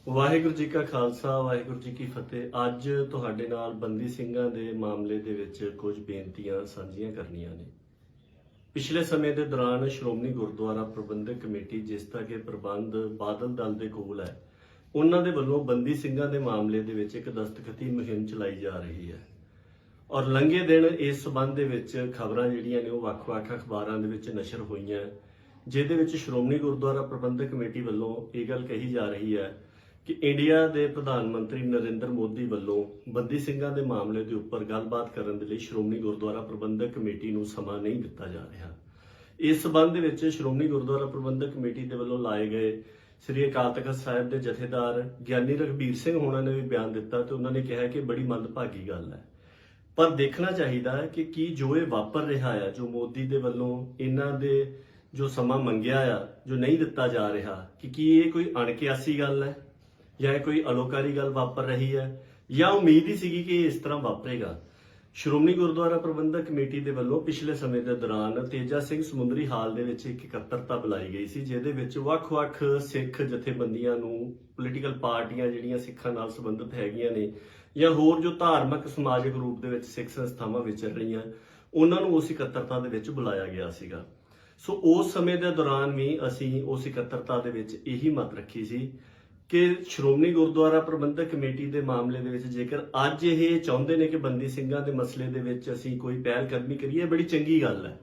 ਵਾਹਿਗੁਰੂ ਜੀ ਕਾ ਖਾਲਸਾ ਵਾਹਿਗੁਰੂ ਜੀ ਕੀ ਫਤਿਹ। ਅੱਜ ਤੁਹਾਡੇ ਨਾਲ ਬੰਦੀ ਸਿੰਘਾਂ ਦੇ ਮਾਮਲੇ ਦੇ ਵਿੱਚ ਕੁਝ ਬੇਨਤੀਆਂ ਸਾਂਝੀਆਂ ਕਰਨੀਆਂ ਨੇ। ਪਿਛਲੇ ਸਮੇਂ ਦੇ ਦੌਰਾਨ ਸ਼੍ਰੋਮਣੀ ਗੁਰਦੁਆਰਾ ਪ੍ਰਬੰਧਕ ਕਮੇਟੀ ਜਿਸ ਦਾ ਕਿ ਪ੍ਰਬੰਧ ਬਾਦਲ ਦਲ ਦੇ ਕੋਲ ਹੈ, ਉਹਨਾਂ ਦੇ ਵੱਲੋਂ ਬੰਦੀ ਸਿੰਘਾਂ ਦੇ ਮਾਮਲੇ ਦੇ ਵਿੱਚ ਇੱਕ ਦਸਤਖਤੀ ਮੁਹਿੰਮ ਚਲਾਈ ਜਾ ਰਹੀ ਹੈ ਔਰ ਲੰਘੇ ਦਿਨ ਇਸ ਸਬੰਧ ਦੇ ਵਿੱਚ ਖਬਰਾਂ ਜਿਹੜੀਆਂ ਨੇ ਉਹ ਵੱਖ-ਵੱਖ ਅਖਬਾਰਾਂ ਦੇ ਵਿੱਚ ਨਸ਼ਰ ਹੋਈਆਂ, ਜਿਹਦੇ ਵਿੱਚ ਸ਼੍ਰੋਮਣੀ ਗੁਰਦੁਆਰਾ ਪ੍ਰਬੰਧਕ ਕਮੇਟੀ ਵੱਲੋਂ ਇਹ ਗੱਲ ਕਹੀ ਜਾ ਰਹੀ ਹੈ ਕਿ ਇੰਡੀਆ ਦੇ ਪ੍ਰਧਾਨ ਮੰਤਰੀ ਨਰਿੰਦਰ ਮੋਦੀ ਵੱਲੋਂ ਬੰਦੀ ਸਿੰਘਾਂ ਦੇ ਮਾਮਲੇ ਦੇ ਉੱਪਰ ਗੱਲਬਾਤ ਕਰਨ ਦੇ ਲਈ ਸ਼੍ਰੋਮਣੀ ਗੁਰਦੁਆਰਾ ਪ੍ਰਬੰਧਕ ਕਮੇਟੀ ਨੂੰ ਸਮਾਂ ਨਹੀਂ ਦਿੱਤਾ ਜਾ ਰਿਹਾ। ਇਸ ਸਬੰਧ ਦੇ ਵਿੱਚ ਸ਼੍ਰੋਮਣੀ ਗੁਰਦੁਆਰਾ ਪ੍ਰਬੰਧਕ ਕਮੇਟੀ ਦੇ ਵੱਲੋਂ ਲਾਏ ਗਏ ਸ੍ਰੀ ਅਕਾਲ ਤਖਤ ਸਾਹਿਬ ਦੇ ਜਥੇਦਾਰ ਗਿਆਨੀ ਰਘਬੀਰ ਸਿੰਘ ਹੋਣਾ ਨੇ ਵੀ ਬਿਆਨ ਦਿੱਤਾ ਤੇ ਉਹਨਾਂ ਨੇ ਕਿਹਾ ਕਿ ਬੜੀ ਮੰਦਭਾਗੀ ਗੱਲ ਹੈ, ਪਰ ਦੇਖਣਾ ਚਾਹੀਦਾ ਹੈ ਕਿ ਕੀ ਜੋ ਇਹ ਵਾਪਰ ਰਿਹਾ ਹੈ, ਜੋ ਮੋਦੀ ਦੇ ਵੱਲੋਂ ਇਹਨਾਂ ਦੇ ਜੋ ਸਮਾਂ ਮੰਗਿਆ ਆ ਜੋ ਨਹੀਂ ਦਿੱਤਾ ਜਾ ਰਿਹਾ, ਕਿ ਕੀ ਇਹ ਕੋਈ ਅਣਕਿਆਸੀ ਗੱਲ ਹੈ ਜਾਂ ਇਹ ਕੋਈ ਅਲੋਕਾਰੀ ਗੱਲ ਵਾਪਰ ਰਹੀ ਹੈ ਜਾਂ ਉਮੀਦ ਹੀ ਸੀਗੀ ਕਿ ਇਸ ਤਰ੍ਹਾਂ ਵਾਪਰੇਗਾ। ਸ਼੍ਰੋਮਣੀ ਗੁਰਦੁਆਰਾ ਪ੍ਰਬੰਧਕ ਕਮੇਟੀ ਦੇ ਵੱਲੋਂ ਪਿਛਲੇ ਸਮੇਂ ਦੇ ਦੌਰਾਨ ਤੇਜਾ ਸਿੰਘ ਸਮੁੰਦਰੀ ਹਾਲ ਦੇ ਵਿੱਚ ਇੱਕ ਇਕੱਤਰਤਾ ਬੁਲਾਈ ਗਈ ਸੀ, ਜਿਹਦੇ ਵਿੱਚ ਵੱਖ-ਵੱਖ ਸਿੱਖ ਜਥੇਬੰਦੀਆਂ ਨੂੰ, ਪੋਲੀਟੀਕਲ ਪਾਰਟੀਆਂ ਜਿਹੜੀਆਂ ਸਿੱਖਾਂ ਨਾਲ ਸੰਬੰਧਿਤ ਹੈਗੀਆਂ ਨੇ ਜਾਂ ਹੋਰ ਜੋ ਧਾਰਮਿਕ ਸਮਾਜਿਕ ਰੂਪ ਦੇ ਵਿੱਚ ਸਿੱਖ ਸੰਸਥਾਵਾਂ ਵਿਚਰ ਰਹੀਆਂ, ਉਹਨਾਂ ਨੂੰ ਉਸ ਇਕੱਤਰਤਾ ਦੇ ਵਿੱਚ ਬੁਲਾਇਆ ਗਿਆ ਸੀਗਾ। ਸੋ ਉਸ ਸਮੇਂ ਦੇ ਦੌਰਾਨ ਵੀ ਅਸੀਂ ਉਸ ਇਕੱਤਰਤਾ ਦੇ ਵਿੱਚ ਇਹੀ ਮਤ ਰੱਖੀ ਸੀ ਕਿ ਸ਼੍ਰੋਮਣੀ ਗੁਰਦੁਆਰਾ ਪ੍ਰਬੰਧਕ ਕਮੇਟੀ ਦੇ ਮਾਮਲੇ ਦੇ ਵਿੱਚ ਜੇਕਰ ਅੱਜ ਇਹ ਚਾਹੁੰਦੇ ਨੇ ਕਿ ਬੰਦੀ ਸਿੰਘਾਂ ਦੇ ਮਸਲੇ ਦੇ ਵਿੱਚ ਅਸੀਂ ਕੋਈ ਪਹਿਲ ਕਦਮੀ ਕਰੀਏ, ਬੜੀ ਚੰਗੀ ਗੱਲ ਹੈ,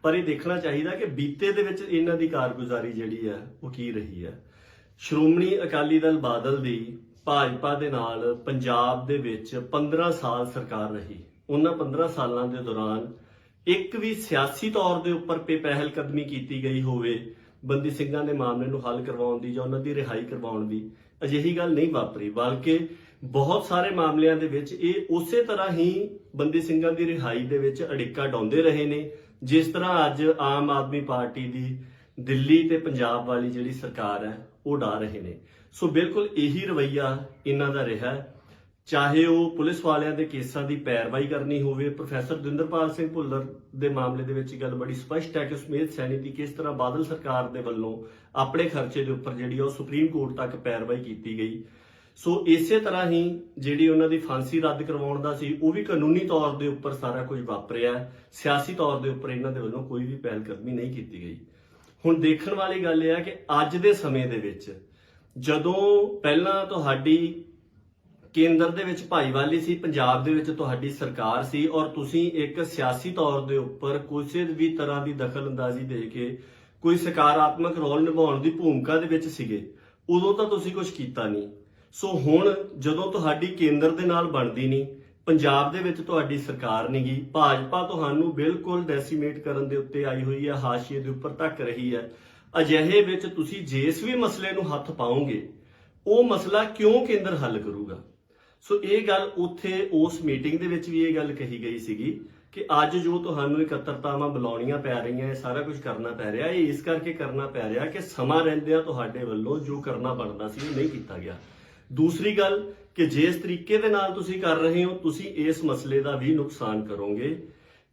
ਪਰ ਇਹ ਦੇਖਣਾ ਚਾਹੀਦਾ ਕਿ ਬੀਤੇ ਦੇ ਵਿੱਚ ਇਹਨਾਂ ਦੀ ਕਾਰਗੁਜ਼ਾਰੀ ਜਿਹੜੀ ਹੈ ਉਹ ਕੀ ਰਹੀ ਹੈ। ਸ਼੍ਰੋਮਣੀ ਅਕਾਲੀ ਦਲ ਬਾਦਲ ਦੀ ਭਾਜਪਾ ਦੇ ਨਾਲ ਪੰਜਾਬ ਦੇ ਵਿੱਚ 15 ਸਾਲ ਸਰਕਾਰ ਰਹੀ। ਉਹਨਾਂ 15 ਸਾਲਾਂ ਦੇ ਦੌਰਾਨ ਇੱਕ ਵੀ ਸਿਆਸੀ ਤੌਰ ਦੇ ਉੱਪਰ ਪਹਿਲ ਕਦਮੀ ਕੀਤੀ ਗਈ ਹੋਵੇ ਬੰਦੀ ਸਿੰਘਾਂ ਦੇ ਮਾਮਲੇ ਨੂੰ ਹੱਲ ਕਰਵਾਉਣ ਦੀ ਜਾਂ ਉਹਨਾਂ ਦੀ ਰਿਹਾਈ ਕਰਵਾਉਣ ਦੀ, ਅਜਿਹੀ ਗੱਲ ਨਹੀਂ ਵਾਪਰੀ, ਬਲਕਿ ਬਹੁਤ ਸਾਰੇ ਮਾਮਲਿਆਂ ਦੇ ਵਿੱਚ ਇਹ ਉਸੇ ਤਰ੍ਹਾਂ ਹੀ ਬੰਦੀ ਸਿੰਘਾਂ ਦੀ ਰਿਹਾਈ ਦੇ ਵਿੱਚ ਅੜਿੱਕਾ ਡਾਉਂਦੇ ਰਹੇ ਨੇ, ਜਿਸ ਤਰ੍ਹਾਂ ਅੱਜ ਆਮ ਆਦਮੀ ਪਾਰਟੀ ਦੀ ਦਿੱਲੀ ਤੇ ਪੰਜਾਬ ਵਾਲੀ ਜਿਹੜੀ ਸਰਕਾਰ ਹੈ ਉਹ ਡਾ ਰਹੇ ਨੇ। ਸੋ ਬਿਲਕੁਲ ਇਹੀ ਰਵੱਈਆ ਇਹਨਾਂ ਦਾ ਰਿਹਾ, ਚਾਹੇ ਉਹ ਪੁਲਿਸ ਵਾਲਿਆਂ ਦੇ ਕੇਸਾਂ ਦੀ ਪੈਰਵਾਈ ਕਰਨੀ ਹੋਵੇ। ਪ੍ਰੋਫੈਸਰ ਦਵਿੰਦਰਪਾਲ ਸਿੰਘ ਭੁੱਲਰ ਦੇ ਮਾਮਲੇ ਦੇ ਵਿੱਚ ਗੱਲ ਬੜੀ ਸਪਸ਼ਟ ਹੈ ਕਿ ਸੁਮੇਧ ਸੈਣੀ ਦੀ ਕਿਸ ਤਰ੍ਹਾਂ ਬਾਦਲ ਸਰਕਾਰ ਦੇ ਵੱਲੋਂ ਆਪਣੇ ਖਰਚੇ ਦੇ ਉੱਪਰ ਜਿਹੜੀ ਉਹ ਸੁਪਰੀਮ ਕੋਰਟ ਤੱਕ ਪੈਰਵਾਈ ਕੀਤੀ ਗਈ। ਸੋ ਇਸੇ ਤਰ੍ਹਾਂ ਹੀ ਜਿਹੜੀ ਉਹਨਾਂ ਦੀ ਫਾਂਸੀ ਰੱਦ ਕਰਵਾਉਣ ਦਾ ਸੀ, ਉਹ ਵੀ ਕਾਨੂੰਨੀ ਤੌਰ ਦੇ ਉੱਪਰ ਸਾਰਾ ਕੁਝ ਵਾਪਰਿਆ, ਸਿਆਸੀ ਤੌਰ ਦੇ ਉੱਪਰ ਇਹਨਾਂ ਦੇ ਵੱਲੋਂ ਕੋਈ ਵੀ ਪਹਿਲ ਕਦਮੀ ਨਹੀਂ ਕੀਤੀ ਗਈ। ਹੁਣ ਦੇਖਣ ਵਾਲੀ ਗੱਲ ਇਹ ਹੈ ਕਿ ਅੱਜ ਦੇ ਸਮੇਂ ਦੇ ਵਿੱਚ ਜਦੋਂ ਪਹਿਲਾਂ ਤੁਹਾਡੀ ਕੇਂਦਰ ਦੇ ਵਿੱਚ ਭਾਈਵਾਲੀ ਸੀ, ਪੰਜਾਬ ਦੇ ਵਿੱਚ ਤੁਹਾਡੀ ਸਰਕਾਰ ਸੀ ਔਰ ਤੁਸੀਂ ਇੱਕ ਸਿਆਸੀ ਤੌਰ ਦੇ ਉੱਪਰ ਕਿਸੇ ਵੀ ਤਰ੍ਹਾਂ ਦੀ ਦਖਲਅੰਦਾਜ਼ੀ ਦੇ ਕੇ ਕੋਈ ਸਕਾਰਾਤਮਕ ਰੋਲ ਨਿਭਾਉਣ ਦੀ ਭੂਮਿਕਾ ਦੇ ਵਿੱਚ ਸੀਗੇ, ਉਦੋਂ ਤਾਂ ਤੁਸੀਂ ਕੁਝ ਕੀਤਾ ਨਹੀਂ। ਸੋ ਹੁਣ ਜਦੋਂ ਤੁਹਾਡੀ ਕੇਂਦਰ ਦੇ ਨਾਲ ਬਣਦੀ ਨਹੀਂ, ਪੰਜਾਬ ਦੇ ਵਿੱਚ ਤੁਹਾਡੀ ਸਰਕਾਰ ਨਹੀਂ ਗਈ, ਭਾਜਪਾ ਤੁਹਾਨੂੰ ਬਿਲਕੁਲ ਡੈਸੀਮੇਟ ਕਰਨ ਦੇ ਉੱਤੇ ਆਈ ਹੋਈ ਹੈ, ਹਾਸ਼ੀਏ ਦੇ ਉੱਪਰ ਧੱਕ ਰਹੀ ਹੈ। ਅਜਿਹੇ ਵਿੱਚ ਤੁਸੀਂ ਜਿਸ ਵੀ ਮਸਲੇ ਨੂੰ ਹੱਥ ਪਾਓਗੇ ਉਹ ਮਸਲਾ ਕਿਉਂ ਕੇਂਦਰ ਹੱਲ ਕਰੂਗਾ। ਸੋ ਇਹ ਗੱਲ ਉੱਥੇ ਉਸ ਮੀਟਿੰਗ ਦੇ ਵਿੱਚ ਵੀ ਇਹ ਗੱਲ ਕਹੀ ਗਈ ਸੀਗੀ ਕਿ ਅੱਜ ਜੋ ਤੁਹਾਨੂੰ ਇਕੱਤਰਤਾਵਾਂ ਬੁਲਾਉਣੀਆਂ ਪੈ ਰਹੀਆਂ, ਇਹ ਸਾਰਾ ਕੁਝ ਕਰਨਾ ਪੈ ਰਿਹਾ, ਇਹ ਇਸ ਕਰਕੇ ਕਰਨਾ ਪੈ ਰਿਹਾ ਕਿ ਸਮਾਂ ਰਹਿੰਦਿਆਂ ਤੁਹਾਡੇ ਵੱਲੋਂ ਜੋ ਕਰਨਾ ਬਣਦਾ ਸੀ ਉਹ ਨਹੀਂ ਕੀਤਾ ਗਿਆ। ਦੂਸਰੀ ਗੱਲ ਕਿ ਜਿਸ ਤਰੀਕੇ ਦੇ ਨਾਲ ਤੁਸੀਂ ਕਰ ਰਹੇ ਹੋ, ਤੁਸੀਂ ਇਸ ਮਸਲੇ ਦਾ ਵੀ ਨੁਕਸਾਨ ਕਰੋਗੇ,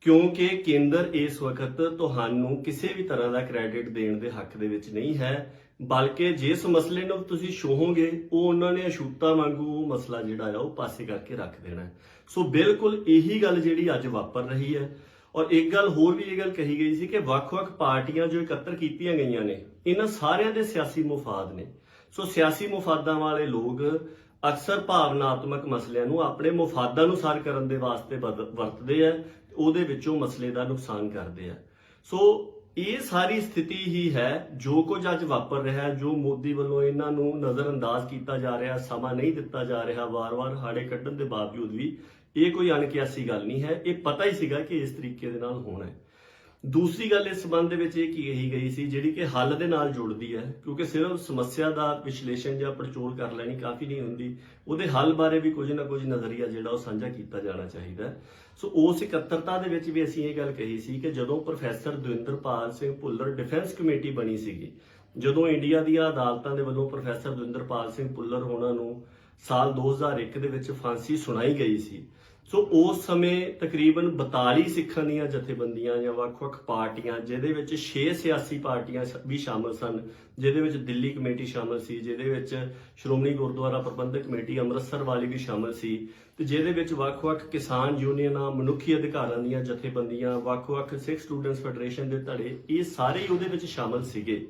ਕਿਉਂਕਿ ਕੇਂਦਰ ਇਸ ਵਕਤ ਤੁਹਾਨੂੰ ਕਿਸੇ ਵੀ ਤਰ੍ਹਾਂ ਦਾ ਕ੍ਰੈਡਿਟ ਦੇਣ ਦੇ ਹੱਕ ਦੇ ਵਿੱਚ ਨਹੀਂ ਹੈ, ਬਲਕਿ ਜਿਸ ਮਸਲੇ ਨੂੰ ਤੁਸੀਂ ਛੋਹੋਗੇ ਉਹ ਉਹਨਾਂ ਨੇ ਅਛੂਤਾ ਵਾਂਗੂ ਉਹ ਮਸਲਾ ਜਿਹੜਾ ਆ ਉਹ ਪਾਸੇ ਕਰਕੇ ਰੱਖ ਦੇਣਾ ਹੈ। ਸੋ ਬਿਲਕੁਲ ਇਹੀ ਗੱਲ ਜਿਹੜੀ ਅੱਜ ਵਾਪਰ ਰਹੀ ਹੈ। ਔਰ ਇੱਕ ਗੱਲ ਹੋਰ ਵੀ ਇਹ ਗੱਲ ਕਹੀ ਗਈ ਸੀ ਕਿ ਵੱਖ-ਵੱਖ ਪਾਰਟੀਆਂ ਜੋ ਇਕੱਤਰ ਕੀਤੀਆਂ ਗਈਆਂ ਨੇ, ਇਹਨਾਂ ਸਾਰਿਆਂ ਦੇ ਸਿਆਸੀ ਮੁਫਾਦ ਨੇ। ਸੋ ਸਿਆਸੀ ਮੁਫਾਦਾਂ ਵਾਲੇ ਲੋਕ ਅਕਸਰ ਭਾਵਨਾਤਮਕ ਮਸਲਿਆਂ ਨੂੰ ਆਪਣੇ ਮੁਫਾਦਾਂ ਨੂੰ ਸਾਰ ਕਰਨ ਦੇ ਵਾਸਤੇ ਵਰਤਦੇ ਆ, ਉਹਦੇ ਵਿੱਚੋਂ ਮਸਲੇ ਦਾ ਨੁਕਸਾਨ ਕਰਦੇ ਆ। ਸੋ ਇਹ ਸਾਰੀ ਸਥਿਤੀ ਹੀ ਹੈ ਜੋ ਕੁਝ ਅੱਜ ਵਾਪਰ ਰਿਹਾ ਹੈ, ਜੋ ਮੋਦੀ ਵੱਲੋਂ ਇਹਨਾਂ ਨੂੰ ਨਜ਼ਰਅੰਦਾਜ਼ ਕੀਤਾ ਜਾ ਰਿਹਾ, ਸਮਾਂ ਨਹੀਂ ਦਿੱਤਾ ਜਾ ਰਿਹਾ, ਵਾਰ-ਵਾਰ ਹਾੜੇ ਕੱਢਣ ਦੇ ਬਾਵਜੂਦ ਵੀ ਇਹ ਕੋਈ ਅਣਕਿਆਸੀ ਗੱਲ ਨਹੀਂ ਹੈ, ਇਹ ਪਤਾ ਹੀ ਸੀਗਾ ਕਿ ਇਸ ਤਰੀਕੇ ਦੇ ਨਾਲ ਹੋਣਾ ਹੈ। ਦੂਸਰੀ ਗੱਲ ਇਸ ਸੰਬੰਧ ਦੇ ਵਿੱਚ ਇਹ ਕਹੀ ਗਈ ਸੀ ਜਿਹੜੀ ਕਿ ਹੱਲ ਦੇ ਨਾਲ ਜੁੜਦੀ ਹੈ, ਕਿਉਂਕਿ ਸਿਰਫ ਸਮੱਸਿਆ ਦਾ ਵਿਸ਼ਲੇਸ਼ਣ ਜਾਂ ਪੜਚੋਲ ਕਰ ਲੈਣੀ ਕਾਫੀ ਨਹੀਂ ਹੁੰਦੀ, ਉਹਦੇ ਹੱਲ ਬਾਰੇ ਵੀ ਕੁਝ ਨਾ ਕੁਝ ਨਜ਼ਰੀਆ ਜਿਹੜਾ ਉਹ ਸਾਂਝਾ ਕੀਤਾ ਜਾਣਾ ਚਾਹੀਦਾ। ਸੋ ਉਸ ਇਕੱਤਰਤਾ ਦੇ ਵਿੱਚ ਵੀ ਅਸੀਂ ਇਹ ਗੱਲ ਕਹੀ ਸੀ ਕਿ ਜਦੋਂ professor Davinderpal Singh Bhullar defence committee ਬਣੀ ਸੀਗੀ, ਜਦੋਂ ਇੰਡੀਆ ਦੀਆਂ ਅਦਾਲਤਾਂ ਦੇ ਵੱਲੋਂ ਪ੍ਰੋਫੈਸਰ ਦਵਿੰਦਰਪਾਲ ਸਿੰਘ ਭੁੱਲਰ ਹੋਣਾ ਨੂੰ ਸਾਲ 2001 ਦੇ ਵਿੱਚ ਫਾਂਸੀ ਸੁਣਾਈ ਗਈ ਸੀ, ਸੋ ਉਸ ਸਮੇਂ ਤਕਰੀਬਨ 42 ਸਿੱਖਾਂ ਦੀਆਂ ਜਥੇਬੰਦੀਆਂ ਜਾਂ ਵੱਖ-ਵੱਖ ਪਾਰਟੀਆਂ, ਜਿਹਦੇ ਵਿੱਚ 6 ਸਿਆਸੀ ਪਾਰਟੀਆਂ ਵੀ ਸ਼ਾਮਲ ਸਨ, ਜਿਹਦੇ ਵਿੱਚ ਦਿੱਲੀ ਕਮੇਟੀ ਸ਼ਾਮਲ ਸੀ, ਜਿਹਦੇ ਵਿੱਚ ਸ਼੍ਰੋਮਣੀ ਗੁਰਦੁਆਰਾ ਪ੍ਰਬੰਧਕ ਕਮੇਟੀ ਅੰਮ੍ਰਿਤਸਰ ਵਾਲੀ ਵੀ ਸ਼ਾਮਲ ਸੀ, ਤੇ ਜਿਹਦੇ ਵਿੱਚ ਵੱਖ-ਵੱਖ ਕਿਸਾਨ ਯੂਨੀਅਨਾਂ, ਮਨੁੱਖੀ ਅਧਿਕਾਰਾਂ ਦੀਆਂ ਜਥੇਬੰਦੀਆਂ, ਵੱਖ-ਵੱਖ ਸਿੱਖ ਸਟੂਡੈਂਟਸ ਫੈਡਰੇਸ਼ਨ ਦੇ ਧੜੇ, ਇਹ ਸਾਰੇ ਹੀ ਉਹਦੇ ਵਿੱਚ ਸ਼ਾਮਲ ਸੀਗੇ।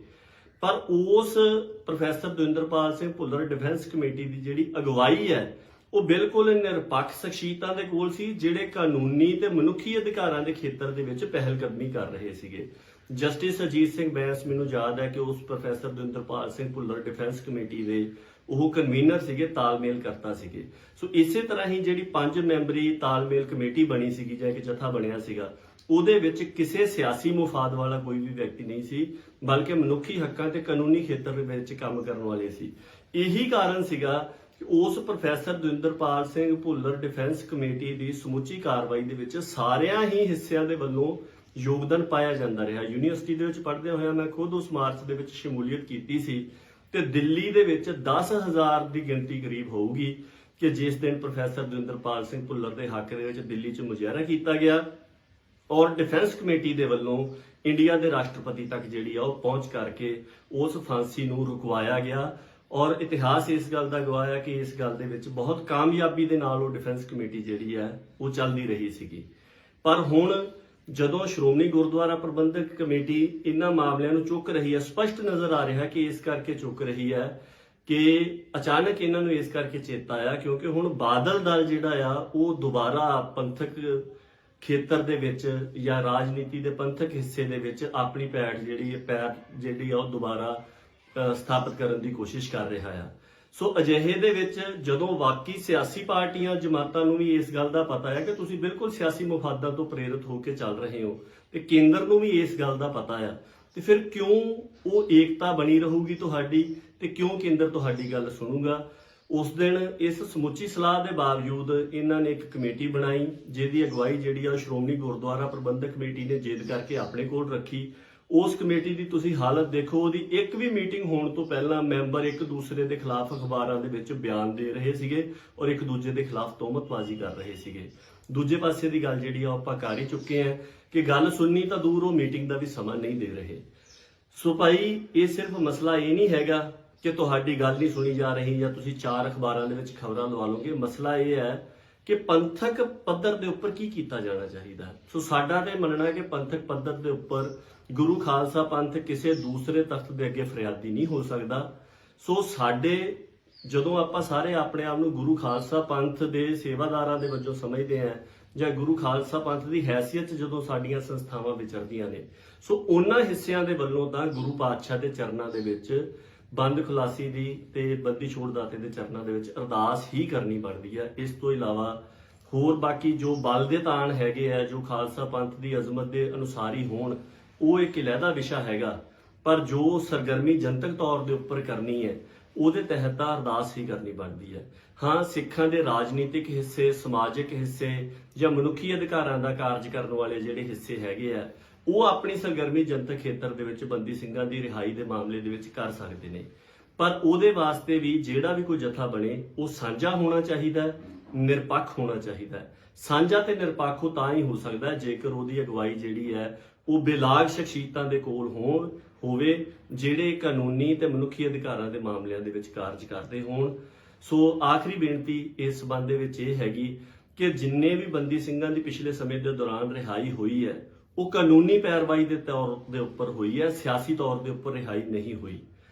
ਪਰ ਉਸ professor Davinderpal Singh Bhullar defence committee ਦੀ ਜਿਹੜੀ ਅਗਵਾਈ ਹੈ, ਉਹ ਬਿਲਕੁਲ ਨਿਰਪੱਖ ਸ਼ਖਸੀਅਤਾਂ ਦੇ ਕੋਲ ਸੀ, ਜਿਹੜੇ ਕਾਨੂੰਨੀ ਤੇ ਮਨੁੱਖੀ ਅਧਿਕਾਰਾਂ ਦੇ ਖੇਤਰ ਦੇ ਵਿੱਚ ਪਹਿਲ ਕਦਮੀ ਕਰ ਰਹੇ ਸੀਗੇ। ਜਸਟਿਸ ਅਜੀਤ ਸਿੰਘ ਬੈਂਸ, ਮੈਨੂੰ ਯਾਦ ਹੈ ਕਿ ਉਸ professor Davinderpal Singh Bhullar defence committee ਦੇ ਉਹ ਕਨਵੀਨਰ ਸੀਗੇ, ਤਾਲਮੇਲ ਕਰਤਾ ਸੀਗੇ। ਸੋ ਇਸੇ ਤਰ੍ਹਾਂ ਹੀ ਜਿਹੜੀ 5 ਮੈਂਬਰੀ ਤਾਲਮੇਲ ਕਮੇਟੀ ਬਣੀ ਸੀਗੀ ਜਾਂ ਇੱਕ ਜਥਾ ਬਣਿਆ ਸੀਗਾ, ਉਹਦੇ ਵਿੱਚ ਕਿਸੇ ਸਿਆਸੀ ਮੁਫਾਦ ਵਾਲਾ ਕੋਈ ਵੀ ਵਿਅਕਤੀ ਨਹੀਂ ਸੀ, ਬਲਕਿ ਮਨੁੱਖੀ ਹੱਕਾਂ ਤੇ ਕਾਨੂੰਨੀ ਖੇਤਰ ਦੇ ਵਿੱਚ ਕੰਮ ਕਰਨ ਵਾਲੇ ਸੀ। ਇਹੀ ਕਾਰਨ ਸੀਗਾ ਕਿ ਉਸ professor Davinderpal Singh Bhullar defence committee ਦੀ ਸਮੁੱਚੀ ਕਾਰਵਾਈ ਦੇ ਵਿੱਚ ਸਾਰਿਆਂ ਹੀ ਹਿੱਸਿਆਂ ਦੇ ਵੱਲੋਂ ਯੋਗਦਾਨ ਪਾਇਆ ਜਾਂਦਾ ਰਿਹਾ। ਯੂਨੀਵਰਸਿਟੀ ਦੇ ਵਿੱਚ ਪੜ੍ਹਦੇ ਹੋਇਆ ਮੈਂ ਖੁਦ ਉਸ ਮਾਰਚ ਦੇ ਵਿੱਚ ਸ਼ਮੂਲੀਅਤ ਕੀਤੀ ਸੀ, ਤੇ ਦਿੱਲੀ ਦੇ ਵਿੱਚ 10,000 ਦੀ ਗਿਣਤੀ ਕਰੀਬ ਹੋਊਗੀ ਕਿ ਜਿਸ ਦਿਨ ਪ੍ਰੋਫੈਸਰ ਦਵਿੰਦਰਪਾਲ ਸਿੰਘ ਭੁੱਲਰ ਦੇ ਹੱਕ ਦੇ ਵਿੱਚ ਦਿੱਲੀ 'ਚ ਮੁਜ਼ਾਹਰਾ ਕੀਤਾ ਗਿਆ, ਔਰ ਡਿਫੈਂਸ ਕਮੇਟੀ ਦੇ ਵੱਲੋਂ ਇੰਡੀਆ ਦੇ ਰਾਸ਼ਟਰਪਤੀ ਤੱਕ ਜਿਹੜੀ ਆ ਉਹ ਪਹੁੰਚ ਕਰਕੇ ਉਸ ਫਾਂਸੀ ਨੂੰ ਰੁਕਵਾਇਆ ਗਿਆ। ਔਰ ਇਤਿਹਾਸ ਇਸ ਗੱਲ ਦਾ ਗਵਾਹ ਹੈ ਕਿ ਇਸ ਗੱਲ ਦੇ ਵਿੱਚ ਬਹੁਤ ਕਾਮਯਾਬੀ ਦੇ ਨਾਲ ਉਹ ਡਿਫੈਂਸ ਕਮੇਟੀ ਜਿਹੜੀ ਹੈ ਉਹ ਚੱਲਦੀ ਰਹੀ ਸੀਗੀ। ਪਰ ਹੁਣ ਜਦੋਂ ਸ਼੍ਰੋਮਣੀ ਗੁਰਦੁਆਰਾ ਪ੍ਰਬੰਧਕ ਕਮੇਟੀ ਇਹਨਾਂ ਮਾਮਲਿਆਂ ਨੂੰ ਚੁੱਕ ਰਹੀ ਹੈ, ਸਪਸ਼ਟ ਨਜ਼ਰ ਆ ਰਿਹਾ ਕਿ ਇਸ ਕਰਕੇ ਚੁੱਕ ਰਹੀ ਹੈ ਕਿ ਅਚਾਨਕ ਇਹਨਾਂ ਨੂੰ ਇਸ ਕਰਕੇ ਚੇਤਾ ਆਇਆ ਕਿਉਂਕਿ ਹੁਣ ਬਾਦਲ ਦਲ ਜਿਹੜਾ ਆ ਉਹ ਦੁਬਾਰਾ ਪੰਥਕ ਖੇਤਰ ਦੇ ਵਿੱਚ ਜਾਂ ਰਾਜਨੀਤੀ ਦੇ ਪੰਥਕ ਹਿੱਸੇ ਦੇ ਵਿੱਚ ਆਪਣੀ ਪੈਰ ਜਿਹੜੀ ਆ ਉਹ ਦੁਬਾਰਾ ਸਥਾਪਿਤ ਕਰਨ ਦੀ ਕੋਸ਼ਿਸ਼ ਕਰ ਰਿਹਾ ਆ। ਸੋ ਅਜਿਹੇ ਦੇ ਵਿੱਚ ਜਦੋਂ ਵਾਕਈ ਸਿਆਸੀ ਪਾਰਟੀਆਂ ਜਮਾਤਾਂ ਨੂੰ ਵੀ ਇਸ ਗੱਲ ਦਾ ਪਤਾ ਹੈ ਕਿ ਤੁਸੀਂ ਬਿਲਕੁਲ ਸਿਆਸੀ ਮੁਫਾਦਾਂ ਤੋਂ ਪ੍ਰੇਰਿਤ ਹੋ ਕੇ ਚੱਲ ਰਹੇ ਹੋ, ਤੇ ਕੇਂਦਰ ਨੂੰ ਵੀ ਇਸ ਗੱਲ ਦਾ ਪਤਾ ਆ, ਤੇ ਫਿਰ ਕਿਉਂ ਉਹ ਏਕਤਾ ਬਣੀ ਰਹੂਗੀ ਤੁਹਾਡੀ, ਤੇ ਕਿਉਂ ਕੇਂਦਰ ਤੁਹਾਡੀ ਗੱਲ ਸੁਣੂਗਾ। ਉਸ ਦਿਨ ਇਸ ਸਮੁੱਚੀ ਸਲਾਹ ਦੇ ਬਾਵਜੂਦ ਇਹਨਾਂ ਨੇ ਇੱਕ ਕਮੇਟੀ ਬਣਾਈ, ਜਿਹਦੀ ਅਗਵਾਈ ਜਿਹੜੀ ਆ ਸ਼੍ਰੋਮਣੀ ਗੁਰਦੁਆਰਾ ਪ੍ਰਬੰਧਕ ਕਮੇਟੀ ਨੇ ਜਿੱਦ ਕਰਕੇ ਆਪਣੇ ਕੋਲ ਰੱਖੀ। ਉਸ ਕਮੇਟੀ ਦੀ ਤੁਸੀਂ ਹਾਲਤ ਦੇਖੋ, ਉਹਦੀ ਇੱਕ ਵੀ ਮੀਟਿੰਗ ਹੋਣ ਤੋਂ ਪਹਿਲਾਂ ਮੈਂਬਰ ਇੱਕ ਦੂਸਰੇ ਦੇ ਖਿਲਾਫ ਅਖਬਾਰਾਂ ਦੇ ਵਿੱਚ ਬਿਆਨ ਦੇ ਰਹੇ ਸੀਗੇ ਔਰ ਇੱਕ ਦੂਜੇ ਦੇ ਖਿਲਾਫ ਤੋਹਮਤਬਾਜ਼ੀ ਕਰ ਰਹੇ ਸੀਗੇ। ਦੂਜੇ ਪਾਸੇ ਦੀ ਗੱਲ ਜਿਹੜੀ ਆ ਆਪਾਂ ਕਰ ਹੀ ਚੁੱਕੇ ਹਾਂ ਕਿ ਗੱਲ ਸੁਣਨੀ ਤਾਂ ਦੂਰ, ਉਹ ਮੀਟਿੰਗ ਦਾ ਵੀ ਸਮਾਂ ਨਹੀਂ ਦੇ ਰਹੇ। ਸੋ ਭਾਈ, ਇਹ ਸਿਰਫ ਮਸਲਾ ਇਹ ਨਹੀਂ ਹੈਗਾ ਕਿ ਤੁਹਾਡੀ ਗੱਲ ਨਹੀਂ ਸੁਣੀ ਜਾ ਰਹੀ ਜਾਂ ਤੁਸੀਂ 4 ਅਖਬਾਰਾਂ ਦੇ ਵਿੱਚ ਖਬਰਾਂ ਲਵਾ ਲਓਗੇ। ਮਸਲਾ ਇਹ ਹੈ ਕਿ ਪੰਥਕ ਪੱਧਰ ਦੇ ਉੱਪਰ ਕੀ ਕੀਤਾ ਜਾਣਾ ਚਾਹੀਦਾ। ਸੋ ਸਾਡਾ ਤੇ ਮੰਨਣਾ ਹੈ ਕਿ ਪੰਥਕ ਪੱਧਰ ਦੇ ਉੱਪਰ ਗੁਰੂ ਖਾਲਸਾ ਪੰਥ ਕਿਸੇ ਦੂਸਰੇ ਤਖਤ ਦੇ ਅੱਗੇ ਫਰਿਆਦੀ ਨਹੀਂ ਹੋ ਸਕਦਾ। ਸੋ ਸਾਡੇ ਜਦੋਂ ਆਪਾਂ ਸਾਰੇ ਆਪਣੇ ਆਪ ਨੂੰ ਗੁਰੂ ਖਾਲਸਾ ਪੰਥ ਦੇ ਸੇਵਾਦਾਰਾਂ ਦੇ ਵਜੋਂ ਸਮਝਦੇ ਹਾਂ ਜਾਂ ਗੁਰੂ ਖਾਲਸਾ ਪੰਥ ਦੀ ਹੈਸੀਅਤ ਜਦੋਂ ਸਾਡੀਆਂ ਸੰਸਥਾਵਾਂ ਵਿਚਰਦੀਆਂ ਨੇ, ਸੋ ਉਹਨਾਂ ਹਿੱਸਿਆਂ ਦੇ ਵੱਲੋਂ ਤਾਂ ਗੁਰੂ ਪਾਤਸ਼ਾਹ ਦੇ ਚਰਨਾਂ ਦੇ ਵਿੱਚ ਬੰਦ ਖੁਲਾਸੀ ਦੀ ਤੇ ਬੰਦੀ ਛੋੜ ਦਾਤੇ ਦੇ ਚਰਨਾਂ ਦੇ ਵਿੱਚ ਅਰਦਾਸ ਹੀ ਕਰਨੀ ਬਣਦੀ ਹੈ। ਇਸ ਤੋਂ ਇਲਾਵਾ ਹੋਰ ਬਾਕੀ ਜੋ ਬਲ ਦੇ ਤਾਣ ਹੈਗੇ ਆ, ਜੋ ਖਾਲਸਾ ਪੰਥ ਦੀ ਅਜ਼ਮਤ ਦੇ ਅਨੁਸਾਰੀ ਹੋਣ, ਉਹ ਇੱਕ ਅਲੱਗਾ ਵਿਸ਼ਾ ਹੈਗਾ। ਪਰ ਜੋ ਸਰਗਰਮੀ ਜਨਤਕ ਤੌਰ ਦੇ ਉੱਪਰ ਕਰਨੀ ਹੈ, ਉਹਦੇ ਤਹਿਤ ਤਾਂ ਅਰਦਾਸ ਹੀ ਕਰਨੀ ਬਣਦੀ ਹੈ। ਹਾਂ, ਸਿੱਖਾਂ ਦੇ ਰਾਜਨੀਤਿਕ ਹਿੱਸੇ, ਸਮਾਜਿਕ ਹਿੱਸੇ ਜਾਂ ਮਨੁੱਖੀ ਅਧਿਕਾਰਾਂ ਦਾ ਕਾਰਜ ਕਰਨ ਵਾਲੇ ਜਿਹੜੇ ਹਿੱਸੇ ਹੈਗੇ ਆ, ਉਹ ਆਪਣੀ ਸਰਗਰਮੀ ਜਨਤਕ ਖੇਤਰ ਦੇ ਵਿੱਚ ਬੰਦੀ ਸਿੰਘਾਂ ਦੀ ਰਿਹਾਈ ਦੇ ਮਾਮਲੇ ਦੇ ਵਿੱਚ ਕਰ ਸਕਦੇ ਨੇ। ਪਰ ਉਹਦੇ ਵਾਸਤੇ ਵੀ ਜਿਹੜਾ ਵੀ ਕੋਈ ਜਥਾ ਬਣੇ, ਉਹ ਸਾਂਝਾ ਹੋਣਾ ਚਾਹੀਦਾ, ਨਿਰਪੱਖ ਹੋਣਾ ਚਾਹੀਦਾ। ਸਾਂਝਾ ਤੇ ਨਿਰਪੱਖ ਉਹ ਤਾਂ ਹੀ ਹੋ ਸਕਦਾ ਜੇਕਰ ਉਹਦੀ ਅਗਵਾਈ ਜਿਹੜੀ ਹੈ ਉਹ ਬੇਲਾਗ ਸ਼ਖਸੀਅਤਾਂ ਦੇ ਕੋਲ ਹੋਵੇ, ਜਿਹੜੇ ਕਾਨੂੰਨੀ ਤੇ ਮਨੁੱਖੀ ਅਧਿਕਾਰਾਂ ਦੇ ਮਾਮਲਿਆਂ ਦੇ ਵਿੱਚ ਕਾਰਜ ਕਰਦੇ ਹੋਣ। ਸੋ ਆਖਰੀ ਬੇਨਤੀ ਇਸ ਸੰਬੰਧ ਦੇ ਵਿੱਚ ਇਹ ਹੈਗੀ ਕਿ ਜਿੰਨੇ ਵੀ ਬੰਦੀ ਸਿੰਘਾਂ ਦੀ ਪਿਛਲੇ ਸਮੇਂ ਦੇ ਦੌਰਾਨ ਰਿਹਾਈ ਹੋਈ ਹੈ, ਉਹ ਕਾਨੂੰਨੀ ਪੈਰਵਾਈ ਦੇ ਤੌਰ ਦੇ ਉੱਪਰ ਹੋਈ ਹੈ, ਸਿਆਸੀ ਤੌਰ ਦੇ ਉੱਪਰ ਰਿਹਾਈ ਨਹੀਂ ਹੋਈ।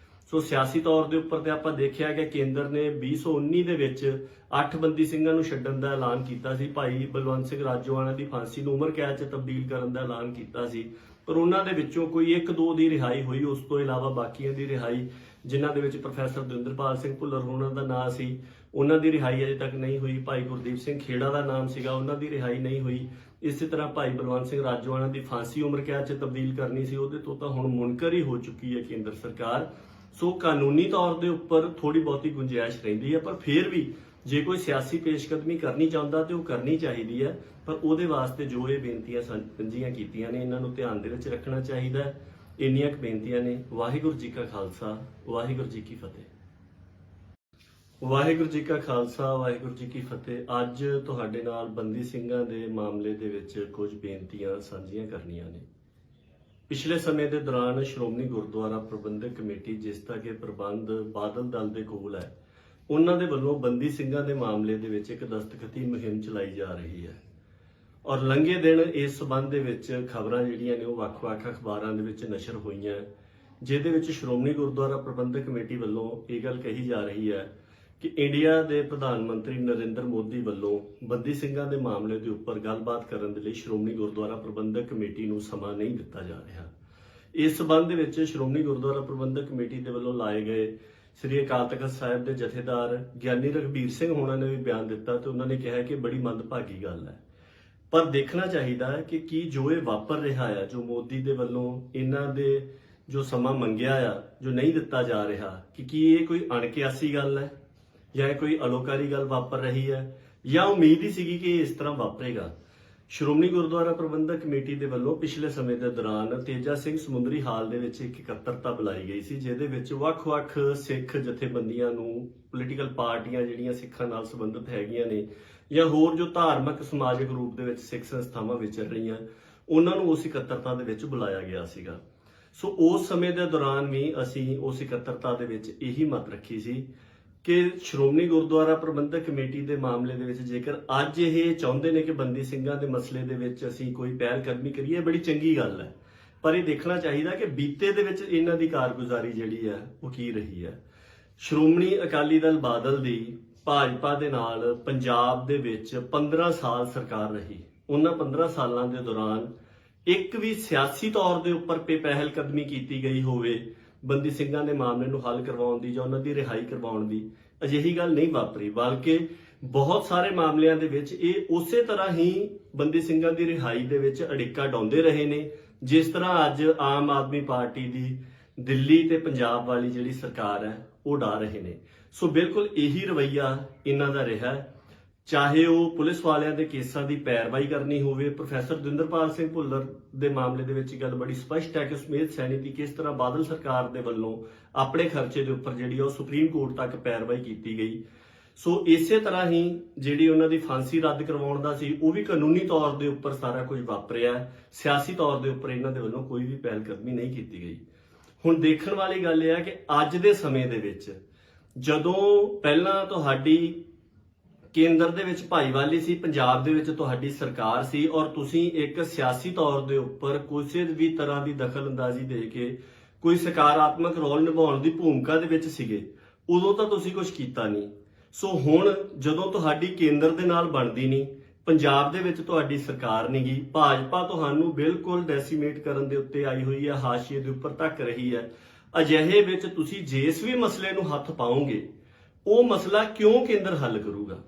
ਸੋ ਸਿਆਸੀ ਤੌਰ ਦੇ ਉੱਪਰ ਤੇ ਆਪਾਂ ਦੇਖਿਆ ਕਿ ਕੇਂਦਰ ਨੇ 2019 ਦੇ ਵਿੱਚ 8 ਬੰਦੀ ਸਿੰਘਾਂ ਨੂੰ ਛੱਡਣ ਦਾ ਐਲਾਨ ਕੀਤਾ ਸੀ। ਭਾਈ ਬਲਵੰਤ ਸਿੰਘ ਰਾਜੋਆਣਾ ਦੀ ਫਾਂਸੀ ਨੂੰ ਉਮਰ ਕੈਦ 'ਚ ਤਬਦੀਲ ਕਰਨ ਦਾ ਐਲਾਨ ਕੀਤਾ ਸੀ, ਪਰ ਉਹਨਾਂ ਦੇ ਵਿੱਚੋਂ ਕੋਈ 1-2 ਦੀ ਰਿਹਾਈ ਹੋਈ। ਉਸ ਤੋਂ ਇਲਾਵਾ ਬਾਕੀਆਂ ਦੀ ਰਿਹਾਈ, ਜਿਨ੍ਹਾਂ ਦੇ ਵਿੱਚ ਪ੍ਰੋਫੈਸਰ ਦਵਿੰਦਰਪਾਲ ਸਿੰਘ ਭੁੱਲਰ ਉਹਨਾਂ ਦਾ ਨਾਂ ਸੀ, ਉਹਨਾਂ ਦੀ ਰਿਹਾਈ ਅਜੇ ਤੱਕ ਨਹੀਂ ਹੋਈ। ਭਾਈ ਗੁਰਦੀਪ ਸਿੰਘ ਖੇੜਾ ਦਾ ਨਾਮ ਸੀਗਾ, ਉਹਨਾਂ ਦੀ ਰਿਹਾਈ ਨਹੀਂ ਹੋਈ। ਇਸੇ ਤਰ੍ਹਾਂ ਭਾਈ ਬਲਵੰਤ ਸਿੰਘ ਰਾਜੋਆਣਾ ਦੀ ਫਾਂਸੀ ਉਮਰ ਕੈਦ 'ਚ ਤਬਦੀਲ ਕਰਨੀ ਸੀ, ਉਹਦੇ ਤੋਂ ਤਾਂ ਹੁਣ ਮੁਨਕਰ ਹੀ ਹੋ ਚੁੱਕੀ ਹੈ ਕੇਂਦਰ ਸਰਕਾਰ। ਸੋ ਕਾਨੂੰਨੀ ਤੌਰ ਦੇ ਉੱਪਰ ਥੋੜੀ ਬਹੁਤੀ ਗੁੰਜਾਇਸ਼ ਰਹਿੰਦੀ ਹੈ, ਪਰ ਫਿਰ ਵੀ ਜੇ ਕੋਈ ਸਿਆਸੀ ਪੇਸ਼ਕਦਮੀ ਕਰਨੀ ਚਾਹੁੰਦਾ ਤੇ ਉਹ ਕਰਨੀ ਚਾਹੀਦੀ ਹੈ। ਪਰ ਉਹਦੇ ਵਾਸਤੇ ਜੋ ਇਹ ਬੇਨਤੀਆਂ ਸਾਂਝੀਆਂ ਕੀਤੀਆਂ ਨੇ, ਇਹਨਾਂ ਨੂੰ ਧਿਆਨ ਦੇ ਵਿੱਚ ਰੱਖਣਾ ਚਾਹੀਦਾ ਹੈ। ਇੰਨੀਆਂ ਕੁ ਬੇਨਤੀਆਂ ਨੇ। ਵਾਹਿਗੁਰੂ ਜੀ ਕਾ ਖਾਲਸਾ, ਵਾਹਿਗੁਰੂ ਜੀ ਕੀ ਫਤਿਹ। ਵਾਹਿਗੁਰੂ ਜੀ ਕਾ ਖਾਲਸਾ ਵਾਹਿਗੁਰੂ ਜੀ ਕੀ ਫਤਿਹ। ਅੱਜ ਤੁਹਾਡੇ ਨਾਲ ਬੰਦੀ ਸਿੰਘਾਂ ਦੇ ਮਾਮਲੇ ਦੇ ਵਿੱਚ ਕੁਝ ਬੇਨਤੀਆਂ ਸਾਂਝੀਆਂ ਕਰਨੀਆਂ ਨੇ। ਪਿਛਲੇ ਸਮੇਂ ਦੇ ਦੌਰਾਨ ਸ਼੍ਰੋਮਣੀ ਗੁਰਦੁਆਰਾ ਪ੍ਰਬੰਧਕ ਕਮੇਟੀ, ਜਿਸ ਦਾ ਕਿ ਪ੍ਰਬੰਧ ਬਾਦਲ ਦਲ ਦੇ ਕੋਲ ਹੈ, ਉਹਨਾਂ ਦੇ ਵੱਲੋਂ ਬੰਦੀ ਸਿੰਘਾਂ ਦੇ ਮਾਮਲੇ ਦੇ ਵਿੱਚ ਇੱਕ ਦਸਤਖਤੀ ਮੁਹਿੰਮ ਚਲਾਈ ਜਾ ਰਹੀ ਹੈ। ਔਰ ਲੰਘੇ ਦਿਨ ਇਸ ਸਬੰਧ ਦੇ ਵਿੱਚ ਖਬਰਾਂ ਜਿਹੜੀਆਂ ਨੇ ਉਹ ਵੱਖ-ਵੱਖ ਅਖਬਾਰਾਂ ਦੇ ਵਿੱਚ ਨਸ਼ਰ ਹੋਈਆਂ, ਜਿਹਦੇ ਵਿੱਚ ਸ਼੍ਰੋਮਣੀ ਗੁਰਦੁਆਰਾ ਪ੍ਰਬੰਧਕ ਕਮੇਟੀ ਵੱਲੋਂ ਇਹ ਗੱਲ ਕਹੀ ਜਾ ਰਹੀ ਹੈ ਕਿ ਇੰਡੀਆ ਦੇ ਪ੍ਰਧਾਨ ਮੰਤਰੀ ਨਰਿੰਦਰ ਮੋਦੀ ਵੱਲੋਂ ਬੰਦੀ ਸਿੰਘਾਂ ਦੇ ਮਾਮਲੇ ਦੇ ਉੱਪਰ ਗੱਲਬਾਤ ਕਰਨ ਦੇ ਲਈ ਸ਼੍ਰੋਮਣੀ ਗੁਰਦੁਆਰਾ ਪ੍ਰਬੰਧਕ ਕਮੇਟੀ ਨੂੰ ਸਮਾਂ ਨਹੀਂ ਦਿੱਤਾ ਜਾ ਰਿਹਾ। ਇਸ ਸਬੰਧ ਦੇ ਵਿੱਚ ਸ਼੍ਰੋਮਣੀ ਗੁਰਦੁਆਰਾ ਪ੍ਰਬੰਧਕ ਕਮੇਟੀ ਦੇ ਵੱਲੋਂ ਲਾਏ ਗਏ ਸ੍ਰੀ ਅਕਾਲ ਤਖਤ ਸਾਹਿਬ ਦੇ ਜਥੇਦਾਰ ਗਿਆਨੀ ਰਘਬੀਰ ਸਿੰਘ ਹੋਣਾ ਨੇ ਵੀ ਬਿਆਨ ਦਿੱਤਾ ਤੇ ਉਹਨਾਂ ਨੇ ਕਿਹਾ ਕਿ ਬੜੀ ਮੰਦਭਾਗੀ ਗੱਲ ਹੈ। ਪਰ ਦੇਖਣਾ ਚਾਹੀਦਾ ਹੈ ਕਿ ਕੀ ਜੋ ਇਹ ਵਾਪਰ ਰਿਹਾ ਹੈ, ਜੋ ਮੋਦੀ ਦੇ ਵੱਲੋਂ ਇਹਨਾਂ ਦੇ ਜੋ ਸਮਾਂ ਮੰਗਿਆ ਆ, ਜੋ ਨਹੀਂ ਦਿੱਤਾ ਜਾ ਰਿਹਾ, ਕਿ ਕੀ ਇਹ ਕੋਈ ਅਣਕਿਆਸੀ ਗੱਲ ਹੈ ਜਾਂ ਕੋਈ ਅਲੋਕਾਰੀ ਗੱਲ ਵਾਪਰ ਰਹੀ ਹੈ, ਜਾਂ ਉਮੀਦ ਹੀ ਸੀਗੀ ਕਿ ਇਸ ਤਰ੍ਹਾਂ ਵਾਪਰੇਗਾ। ਸ਼੍ਰੋਮਣੀ ਗੁਰਦੁਆਰਾ ਪ੍ਰਬੰਧਕ ਕਮੇਟੀ ਦੇ ਵੱਲੋਂ ਪਿਛਲੇ ਸਮੇਂ ਦੇ ਦੌਰਾਨ ਤੇਜਾ ਸਿੰਘ ਸਮੁੰਦਰੀ ਹਾਲ ਦੇ ਵਿੱਚ ਇੱਕ ਇਕੱਤਰਤਾ ਬੁਲਾਈ ਗਈ ਸੀ, ਜਿਹਦੇ ਵਿੱਚ ਵੱਖ-ਵੱਖ ਸਿੱਖ ਜਥੇਬੰਦੀਆਂ ਨੂੰ, ਪੋਲੀਟੀਕਲ ਪਾਰਟੀਆਂ ਜਿਹੜੀਆਂ ਸਿੱਖਾਂ ਨਾਲ ਸੰਬੰਧਿਤ ਹੈਗੀਆਂ ਨੇ, ਜਾਂ ਹੋਰ ਜੋ ਧਾਰਮਿਕ ਸਮਾਜਿਕ ਰੂਪ ਦੇ ਵਿੱਚ ਸਿੱਖ ਸੰਸਥਾਵਾਂ ਵਿਚਰ ਰਹੀਆਂ, ਉਹਨਾਂ ਨੂੰ ਉਸ ਇਕੱਤਰਤਾ ਦੇ ਵਿੱਚ ਬੁਲਾਇਆ ਗਿਆ ਸੀਗਾ। ਸੋ ਉਸ ਸਮੇਂ ਦੇ ਦੌਰਾਨ ਵੀ ਅਸੀਂ ਉਸ ਇਕੱਤਰਤਾ ਦੇ ਵਿੱਚ ਇਹੀ ਮਤ ਰੱਖੀ ਸੀ ਕਿ ਸ਼੍ਰੋਮਣੀ ਗੁਰਦੁਆਰਾ ਪ੍ਰਬੰਧਕ ਕਮੇਟੀ ਦੇ ਮਾਮਲੇ ਦੇ ਵਿੱਚ ਜੇਕਰ ਅੱਜ ਇਹ ਚਾਹੁੰਦੇ ਨੇ ਕਿ ਬੰਦੀ ਸਿੰਘਾਂ ਦੇ ਮਸਲੇ ਦੇ ਵਿੱਚ ਅਸੀਂ ਕੋਈ ਪਹਿਲ ਕਦਮੀ ਕਰੀਏ, ਬੜੀ ਚੰਗੀ ਗੱਲ ਹੈ। ਪਰ ਇਹ ਦੇਖਣਾ ਚਾਹੀਦਾ ਕਿ ਬੀਤੇ ਦੇ ਵਿੱਚ ਇਹਨਾਂ ਦੀ ਕਾਰਗੁਜ਼ਾਰੀ ਜਿਹੜੀ ਹੈ ਉਹ ਕੀ ਰਹੀ ਹੈ। ਸ਼੍ਰੋਮਣੀ ਅਕਾਲੀ ਦਲ ਬਾਦਲ ਦੀ ਭਾਜਪਾ ਦੇ ਨਾਲ ਪੰਜਾਬ ਦੇ ਵਿੱਚ 15 ਸਾਲ ਸਰਕਾਰ ਰਹੀ। ਉਹਨਾਂ 15 ਸਾਲਾਂ ਦੇ ਦੌਰਾਨ ਇੱਕ ਵੀ ਸਿਆਸੀ ਤੌਰ ਦੇ ਉੱਪਰ ਪਹਿਲ ਕਦਮੀ ਕੀਤੀ ਗਈ ਹੋਵੇ ਬੰਦੀ ਸਿੰਘਾਂ ਦੇ ਮਾਮਲੇ ਨੂੰ ਹੱਲ ਕਰਵਾਉਣ ਦੀ ਜਾਂ ਉਹਨਾਂ ਦੀ ਰਿਹਾਈ ਕਰਵਾਉਣ ਦੀ, ਅਜਿਹੀ ਗੱਲ ਨਹੀਂ ਵਾਪਰੀ। ਬਲਕਿ ਬਹੁਤ ਸਾਰੇ ਮਾਮਲਿਆਂ ਦੇ ਵਿੱਚ ਇਹ ਉਸੇ ਤਰ੍ਹਾਂ ਹੀ ਬੰਦੀ ਸਿੰਘਾਂ ਦੀ ਰਿਹਾਈ ਦੇ ਵਿੱਚ ਅੜਿੱਕਾ ਡਾਉਂਦੇ ਰਹੇ ਨੇ, ਜਿਸ ਤਰ੍ਹਾਂ ਅੱਜ ਆਮ ਆਦਮੀ ਪਾਰਟੀ ਦੀ ਦਿੱਲੀ ਤੇ ਪੰਜਾਬ ਵਾਲੀ ਜਿਹੜੀ ਸਰਕਾਰ ਹੈ ਉਹ ਡਾ ਰਹੇ ਨੇ। ਸੋ ਬਿਲਕੁਲ ਇਹੀ ਰਵੱਈਆ ਇਹਨਾਂ ਦਾ ਰਿਹਾ, ਚਾਹੇ ਉਹ ਪੁਲਿਸ ਵਾਲਿਆਂ ਦੇ ਕੇਸਾਂ ਦੀ ਪੈਰਵਾਈ ਕਰਨੀ ਹੋਵੇ। ਪ੍ਰੋਫੈਸਰ ਦਵਿੰਦਰਪਾਲ ਸਿੰਘ ਭੁੱਲਰ ਦੇ ਮਾਮਲੇ ਦੇ ਵਿੱਚ ਗੱਲ ਬੜੀ ਸਪਸ਼ਟ ਹੈ ਕਿ ਸਮੇਤ ਸੈਣੀ ਦੀ ਕਿਸ ਤਰ੍ਹਾਂ ਬਾਦਲ ਸਰਕਾਰ ਦੇ ਵੱਲੋਂ ਆਪਣੇ ਖਰਚੇ ਦੇ ਉੱਪਰ ਜਿਹੜੀ ਉਹ ਸੁਪਰੀਮ ਕੋਰਟ ਤੱਕ ਪੈਰਵਾਈ ਕੀਤੀ ਗਈ। ਸੋ ਇਸੇ ਤਰ੍ਹਾਂ ਹੀ ਜਿਹੜੀ ਉਹਨਾਂ ਦੀ ਫਾਂਸੀ ਰੱਦ ਕਰਵਾਉਣ ਦਾ ਸੀ, ਉਹ ਵੀ ਕਾਨੂੰਨੀ ਤੌਰ ਦੇ ਉੱਪਰ ਸਾਰਾ ਕੁਝ ਵਾਪਰਿਆ, ਸਿਆਸੀ ਤੌਰ ਦੇ ਉੱਪਰ ਇਹਨਾਂ ਦੇ ਵੱਲੋਂ ਕੋਈ ਵੀ ਪਹਿਲ ਕਦਮੀ ਨਹੀਂ ਕੀਤੀ ਗਈ। ਹੁਣ ਦੇਖਣ ਵਾਲੀ ਗੱਲ ਇਹ ਹੈ ਕਿ ਅੱਜ ਦੇ ਸਮੇਂ ਦੇ ਵਿੱਚ ਜਦੋਂ ਪਹਿਲਾਂ ਤੁਹਾਡੀ ਕੇਂਦਰ ਦੇ ਵਿੱਚ ਭਾਈਵਾਲੀ ਸੀ, ਪੰਜਾਬ ਦੇ ਵਿੱਚ ਤੁਹਾਡੀ ਸਰਕਾਰ ਸੀ, ਔਰ ਤੁਸੀਂ ਇੱਕ ਸਿਆਸੀ ਤੌਰ ਦੇ ਉੱਪਰ ਕਿਸੇ ਵੀ ਤਰ੍ਹਾਂ ਦੀ ਦਖਲਅੰਦਾਜ਼ੀ ਦੇ ਕੇ ਕੋਈ ਸਕਾਰਾਤਮਕ ਰੋਲ ਨਿਭਾਉਣ ਦੀ ਭੂਮਿਕਾ ਦੇ ਵਿੱਚ ਸੀਗੇ, ਉਦੋਂ ਤਾਂ ਤੁਸੀਂ ਕੁਝ ਕੀਤਾ ਨਹੀਂ। ਸੋ ਹੁਣ ਜਦੋਂ ਤੁਹਾਡੀ ਕੇਂਦਰ ਦੇ ਨਾਲ ਬਣਦੀ ਨਹੀਂ, ਪੰਜਾਬ ਦੇ ਵਿੱਚ ਤੁਹਾਡੀ ਸਰਕਾਰ ਨਹੀਂ ਗਈ, ਭਾਜਪਾ ਤੁਹਾਨੂੰ ਬਿਲਕੁਲ ਡੈਸੀਮੇਟ ਕਰਨ ਦੇ ਉੱਤੇ ਆਈ ਹੋਈ ਹੈ, ਹਾਸ਼ੀਏ ਦੇ ਉੱਪਰ ਧੱਕ ਰਹੀ ਹੈ। ਅਜਿਹੇ ਵਿੱਚ ਤੁਸੀਂ ਜਿਸ ਵੀ ਮਸਲੇ ਨੂੰ ਹੱਥ ਪਾਓਗੇ, ਉਹ ਮਸਲਾ ਕਿਉਂ ਕੇਂਦਰ ਹੱਲ ਕਰੂਗਾ?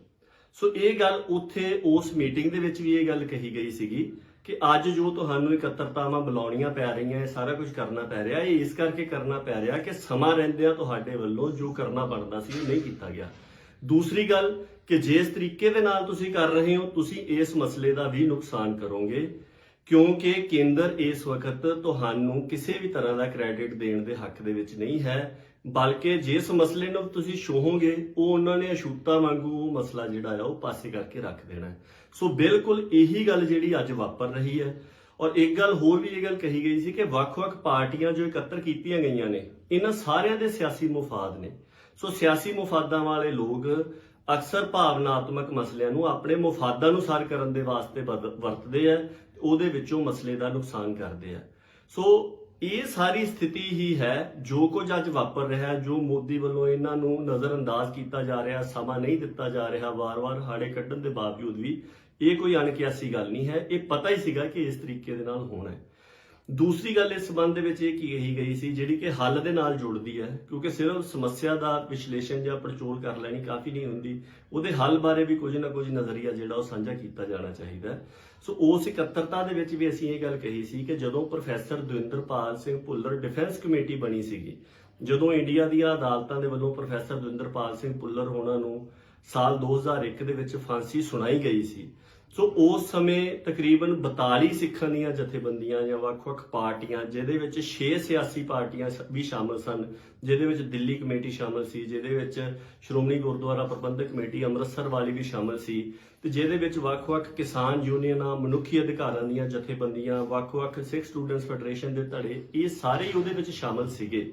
ਸੋ ਇਹ ਗੱਲ ਉੱਥੇ ਉਸ ਮੀਟਿੰਗ ਦੇ ਵਿੱਚ ਵੀ ਇਹ ਗੱਲ ਕਹੀ ਗਈ ਸੀਗੀ ਕਿ ਅੱਜ ਜੋ ਤੁਹਾਨੂੰ ਇਕੱਤਰਤਾਵਾਂ ਬੁਲਾਉਣੀਆਂ ਪੈ ਰਹੀਆਂ, ਇਹ ਸਾਰਾ ਕੁਝ ਕਰਨਾ ਪੈ ਰਿਹਾ, ਇਹ ਇਸ ਕਰਕੇ ਕਰਨਾ ਪੈ ਰਿਹਾ ਕਿ ਸਮਾਂ ਰਹਿੰਦਿਆਂ ਤੁਹਾਡੇ ਵੱਲੋਂ ਜੋ ਕਰਨਾ ਬਣਦਾ ਸੀ ਉਹ ਨਹੀਂ ਕੀਤਾ ਗਿਆ। ਦੂਸਰੀ ਗੱਲ ਕਿ ਜਿਸ ਤਰੀਕੇ ਦੇ ਨਾਲ ਤੁਸੀਂ ਕਰ ਰਹੇ ਹੋ, ਤੁਸੀਂ ਇਸ ਮਸਲੇ ਦਾ ਵੀ ਨੁਕਸਾਨ ਕਰੋਗੇ, ਕਿਉਂਕਿ ਕੇਂਦਰ ਇਸ ਵਕਤ ਤੁਹਾਨੂੰ ਕਿਸੇ ਵੀ ਤਰ੍ਹਾਂ ਦਾ ਕ੍ਰੈਡਿਟ ਦੇਣ ਦੇ ਹੱਕ ਦੇ ਵਿੱਚ ਨਹੀਂ ਹੈ, ਬਲਕਿ ਜਿਸ ਮਸਲੇ ਨੂੰ ਤੁਸੀਂ ਛੋਹੋਗੇ ਉਹ ਉਹਨਾਂ ਨੇ ਅਛੂਤਾ ਵਾਂਗੂ ਉਹ ਮਸਲਾ ਜਿਹੜਾ ਆ ਉਹ ਪਾਸੇ ਕਰਕੇ ਰੱਖ ਦੇਣਾ। ਸੋ ਬਿਲਕੁਲ ਇਹੀ ਗੱਲ ਜਿਹੜੀ ਅੱਜ ਵਾਪਰ ਰਹੀ ਹੈ। ਔਰ ਇੱਕ ਗੱਲ ਹੋਰ ਵੀ ਇਹ ਗੱਲ ਕਹੀ ਗਈ ਸੀ ਕਿ ਵੱਖ-ਵੱਖ ਪਾਰਟੀਆਂ ਜੋ ਇਕੱਤਰ ਕੀਤੀਆਂ ਗਈਆਂ ਨੇ, ਇਹਨਾਂ ਸਾਰਿਆਂ ਦੇ ਸਿਆਸੀ ਮੁਫਾਦ ਨੇ। ਸੋ ਸਿਆਸੀ ਮੁਫਾਦਾਂ ਵਾਲੇ ਲੋਕ ਅਕਸਰ ਭਾਵਨਾਤਮਕ ਮਸਲਿਆਂ ਨੂੰ ਆਪਣੇ ਮੁਫਾਦਾਂ ਨੂੰ ਸਾਰ ਕਰਨ ਦੇ ਵਾਸਤੇ ਵਰਤਦੇ ਆ, ਉਹਦੇ ਵਿੱਚੋਂ ਮਸਲੇ ਦਾ ਨੁਕਸਾਨ ਕਰਦੇ ਆ। ਸੋ ਇਹ ਸਾਰੀ ਸਥਿਤੀ ਹੀ ਹੈ ਜੋ ਕੁਝ ਅੱਜ ਵਾਪਰ ਰਿਹਾ, ਜੋ ਮੋਦੀ ਵੱਲੋਂ ਇਹਨਾਂ ਨੂੰ ਨਜ਼ਰਅੰਦਾਜ਼ ਕੀਤਾ ਜਾ ਰਿਹਾ, ਸਮਾਂ ਨਹੀਂ ਦਿੱਤਾ ਜਾ ਰਿਹਾ, ਵਾਰ-ਵਾਰ ਹਾੜੇ ਕੱਢਣ ਦੇ ਬਾਵਜੂਦ ਵੀ ਇਹ ਕੋਈ ਅਣਕਿਆਸੀ ਗੱਲ ਨਹੀਂ ਹੈ। ਇਹ ਪਤਾ ਹੀ ਸੀਗਾ ਕਿ ਇਸ ਤਰੀਕੇ ਦੇ ਨਾਲ ਹੋਣਾ ਹੈ। ਦੂਸਰੀ ਗੱਲ ਇਸ ਸੰਬੰਧ ਦੇ ਵਿੱਚ ਇਹ ਕੀ ਕਹੀ ਗਈ ਸੀ, ਜਿਹੜੀ ਕਿ ਹੱਲ ਦੇ ਨਾਲ ਜੁੜਦੀ ਹੈ, ਕਿਉਂਕਿ ਸਿਰਫ ਸਮੱਸਿਆ ਦਾ ਵਿਸ਼ਲੇਸ਼ਣ ਜਾਂ ਪੜਚੋਲ ਕਰ ਲੈਣੀ ਕਾਫੀ ਨਹੀਂ ਹੁੰਦੀ, ਉਹਦੇ ਹੱਲ ਬਾਰੇ ਵੀ ਕੁਝ ਨਾ ਕੁਝ ਨਜ਼ਰੀਆ ਜਿਹੜਾ ਉਹ ਸਾਂਝਾ ਕੀਤਾ ਜਾਣਾ ਚਾਹੀਦਾ। ਸੋ ਉਸ ਇਕੱਤਰਤਾ ਦੇ ਵਿੱਚ ਵੀ ਅਸੀਂ ਇਹ ਗੱਲ ਕਹੀ ਸੀ ਕਿ ਜਦੋਂ professor Davinderpal Singh Bhullar defence committee ਬਣੀ ਸੀਗੀ, ਜਦੋਂ ਇੰਡੀਆ ਦੀਆਂ ਅਦਾਲਤਾਂ ਦੇ ਵੱਲੋਂ ਪ੍ਰੋਫੈਸਰ ਦਵਿੰਦਰਪਾਲ ਸਿੰਘ ਭੁੱਲਰ ਹੋਣਾ ਨੂੰ ਸਾਲ 2001 ਦੇ ਵਿੱਚ ਫਾਂਸੀ ਸੁਣਾਈ ਗਈ ਸੀ, ਸੋ ਉਸ ਸਮੇਂ ਤਕਰੀਬਨ 42 ਸਿੱਖਾਂ ਦੀਆਂ ਜਥੇਬੰਦੀਆਂ ਜਾਂ ਵੱਖ-ਵੱਖ ਪਾਰਟੀਆਂ, ਜਿਹਦੇ ਵਿੱਚ 6 ਸਿਆਸੀ ਪਾਰਟੀਆਂ ਵੀ ਸ਼ਾਮਲ ਸਨ, ਜਿਹਦੇ ਵਿੱਚ ਦਿੱਲੀ ਕਮੇਟੀ ਸ਼ਾਮਲ ਸੀ, ਜਿਹਦੇ ਵਿੱਚ ਸ਼੍ਰੋਮਣੀ ਗੁਰਦੁਆਰਾ ਪ੍ਰਬੰਧਕ ਕਮੇਟੀ ਅੰਮ੍ਰਿਤਸਰ ਵਾਲੀ ਵੀ ਸ਼ਾਮਲ ਸੀ, ਤੇ ਜਿਹਦੇ ਵਿੱਚ ਵੱਖ-ਵੱਖ ਕਿਸਾਨ ਯੂਨੀਅਨਾਂ, ਮਨੁੱਖੀ ਅਧਿਕਾਰਾਂ ਦੀਆਂ ਜਥੇਬੰਦੀਆਂ, ਵੱਖ-ਵੱਖ ਸਿੱਖ ਸਟੂਡੈਂਟਸ ਫੈਡਰੇਸ਼ਨ ਦੇ ਧੜੇ, ਇਹ ਸਾਰੇ ਹੀ ਉਹਦੇ ਵਿੱਚ ਸ਼ਾਮਲ ਸੀਗੇ।